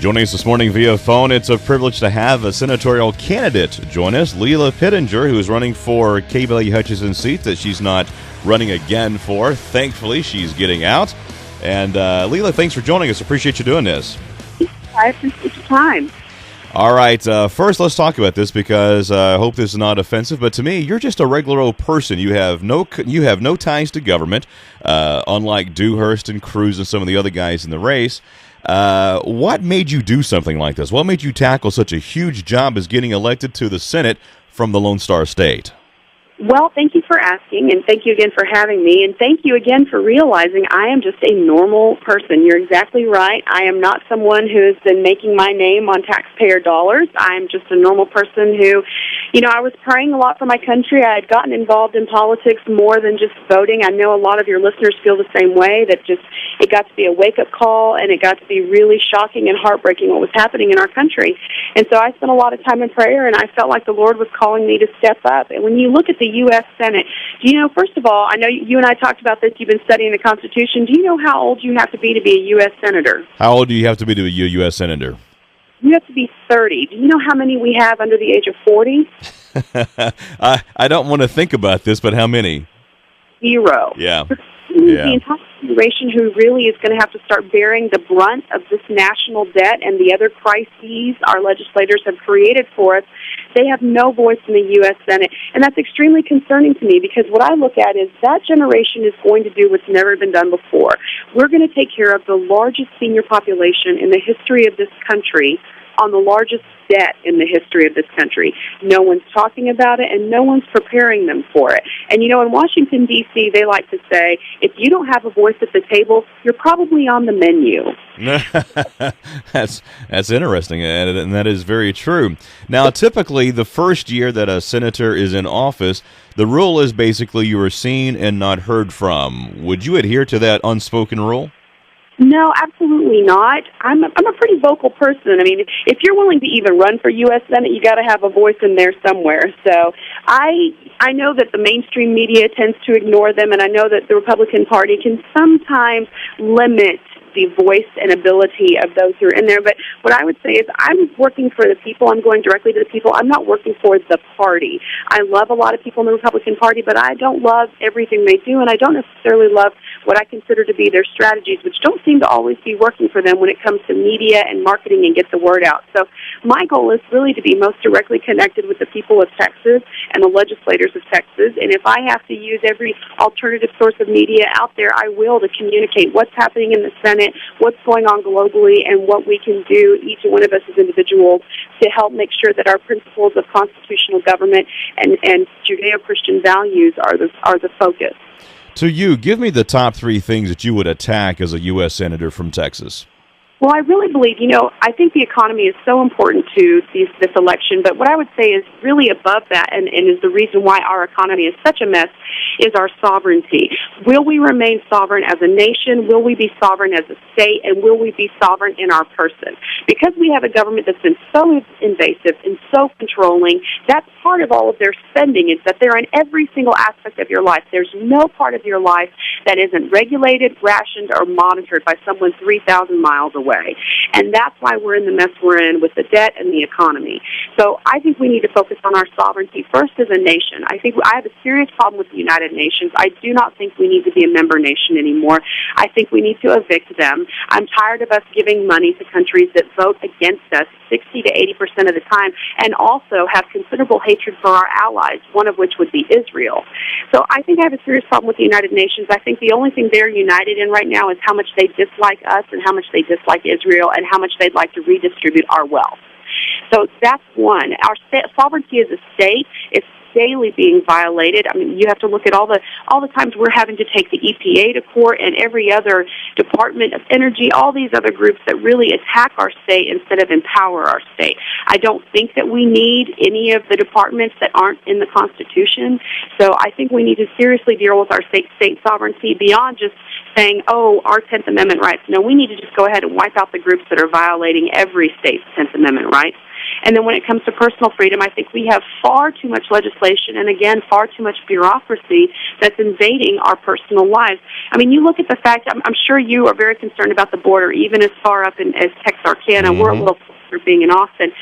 Joining us this morning via phone, it's a privilege to have a senatorial candidate join us, Lela Pittenger, who is running for Kay Bailey Hutchison's seat that she's not running again for. Thankfully, she's getting out. And Lela, thanks for joining us. Appreciate you doing this. I appreciate your time. All right, first let's talk about this because I hope this is not offensive, but to me, you're just a regular old person. You have no ties to government, unlike Dewhurst and Cruz and some of the other guys in the race. What made you do something like this? What made you tackle such a huge job as getting elected to the Senate from the Lone Star State? Well, thank you for asking, and thank you again for having me, and thank you again for realizing I am just a normal person. You're exactly right. I am not someone who has been making my name on taxpayer dollars. I am just a normal person who, I was praying a lot for my country. I had gotten involved in politics more than just voting. I know a lot of your listeners feel the same way, that it got to be a wake-up call, and it got to be really shocking and heartbreaking what was happening in our country. And so I spent a lot of time in prayer, and I felt like the Lord was calling me to step up. And when you look at the U.S. Senate, first of all, I know you and I talked about this, you've been studying the Constitution. Do you know how old you have to be a U.S. Senator? How old do you have to be a U.S. Senator? You have to be 30. Do you know how many we have under the age of 40? I don't want to think about this, but how many? 0. Yeah. The entire generation who really is going to have to start bearing the brunt of this national debt and the other crises our legislators have created for us, they have no voice in the U.S. Senate. And that's extremely concerning to me because what I look at is that generation is going to do what's never been done before. We're going to take care of the largest senior population in the history of this country on the largest debt in the history of this country. No one's talking about it, and no one's preparing them for it. And, in Washington, D.C., they like to say, if you don't have a voice at the table, you're probably on the menu. That's interesting, and that is very true. Now, typically, the first year that a senator is in office, the rule is basically you are seen and not heard from. Would you adhere to that unspoken rule? No, absolutely not. I'm a pretty vocal person. I mean, if you're willing to even run for U.S. Senate, you got to have a voice in there somewhere. So I know that the mainstream media tends to ignore them, and I know that the Republican Party can sometimes limit the voice and ability of those who are in there. But what I would say is I'm working for the people. I'm going directly to the people. I'm not working for the party. I love a lot of people in the Republican Party, but I don't love everything they do, and I don't necessarily love what I consider to be their strategies, which don't seem to always be working for them when it comes to media and marketing and get the word out. So my goal is really to be most directly connected with the people of Texas and the legislators of Texas, and if I have to use every alternative source of media out there, I will, to communicate what's happening in the Senate, what's going on globally, and what we can do, each one of us as individuals, to help make sure that our principles of constitutional government and Judeo-Christian values are the focus. To you, give me the top 3 things that you would attack as a U.S. Senator from Texas. Well, I really believe, I think the economy is so important to this election, but what I would say is really above that and is the reason why our economy is such a mess is our sovereignty. Will we remain sovereign as a nation? Will we be sovereign as a state? And will we be sovereign in our person? Because we have a government that's been so invasive and so controlling, that's part of all of their spending is that they're in every single aspect of your life. There's no part of your life that isn't regulated, rationed, or monitored by someone 3,000 miles away. And that's why we're in the mess we're in with the debt and the economy. So I think we need to focus on our sovereignty first as a nation. I have a serious problem with the United Nations. I do not think we need to be a member nation anymore. I think we need to evict them. I'm tired of us giving money to countries that vote against us 60 to 80% of the time and also have considerable hatred for our allies, one of which would be Israel. So I think I have a serious problem with the United Nations. I think the only thing they're united in right now is how much they dislike us and how much they dislike Israel and how much they'd like to redistribute our wealth. So that's one. Our sovereignty as a state is daily being violated. I mean, you have to look at all the times we're having to take the EPA to court and every other Department of Energy, all these other groups that really attack our state instead of empower our state. I don't think that we need any of the departments that aren't in the Constitution. So I think we need to seriously deal with our state sovereignty beyond just saying, our 10th Amendment rights. No, we need to just go ahead and wipe out the groups that are violating every state's 10th Amendment rights. And then when it comes to personal freedom, I think we have far too much legislation and, again, far too much bureaucracy that's invading our personal lives. I mean, you look at the fact, I'm sure you are very concerned about the border, even as far up as Texarkana. We're a little closer being in Austin.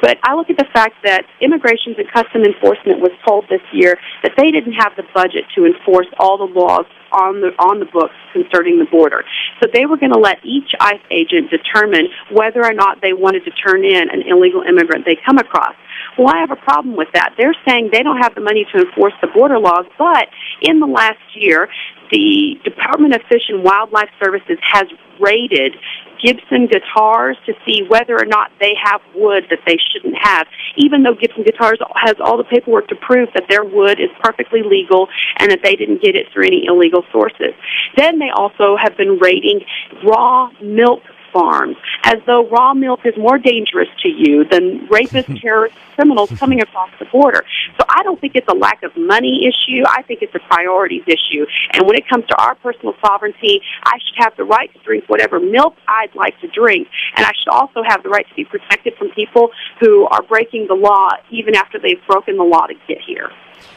But I look at the fact that Immigration and Customs Enforcement was told this year that they didn't have the budget to enforce all the laws on the books concerning the border. So they were going to let each ICE agent determine whether or not they wanted to turn in an illegal immigrant they come across. Well, I have a problem with that. They're saying they don't have the money to enforce the border laws, but in the last year, the Department of Fish and Wildlife Services has raided Gibson guitars to see whether or not they have wood that they shouldn't have, even though Gibson Guitars has all the paperwork to prove that their wood is perfectly legal and that they didn't get it through any illegal sources. Then they also have been raiding raw milk farms, as though raw milk is more dangerous to you than rapists, terrorists, criminals coming across the border. So I don't think it's a lack of money issue. I think it's a priorities issue. And when it comes to our personal sovereignty, I should have the right to drink whatever milk I'd like to drink, and I should also have the right to be protected from people who are breaking the law even after they've broken the law to get here.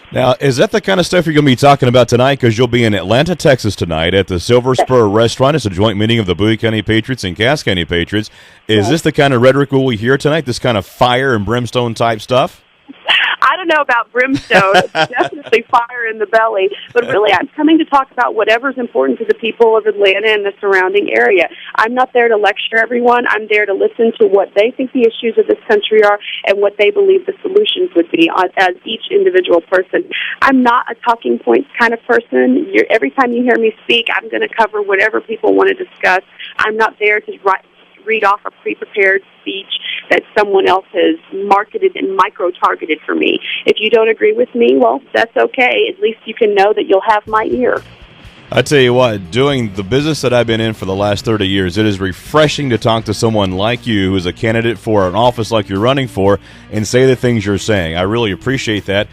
Now, is that the kind of stuff you're going to be talking about tonight? Because you'll be in Atlanta, Texas tonight at the Silver Spur Restaurant. It's a joint meeting of the Bowie County Patriots and Cass County Patriots. Is this the kind of rhetoric we'll hear tonight, this kind of fire and brimstone type stuff? I don't know about brimstone. It's definitely fire in the belly. But really, I'm coming to talk about whatever's important to the people of Atlanta and the surrounding area. I'm not there to lecture everyone. I'm there to listen to what they think the issues of this country are and what they believe the solutions would be as each individual person. I'm not a talking points kind of person. Every time you hear me speak, I'm going to cover whatever people want to discuss. I'm not there to read off a pre-prepared speech that someone else has marketed and micro-targeted for me. If you don't agree with me, well, that's okay. At least you can know that you'll have my ear. I tell you what, doing the business that I've been in for the last 30 years, it is refreshing to talk to someone like you who's a candidate for an office like you're running for and say the things you're saying. I really appreciate that.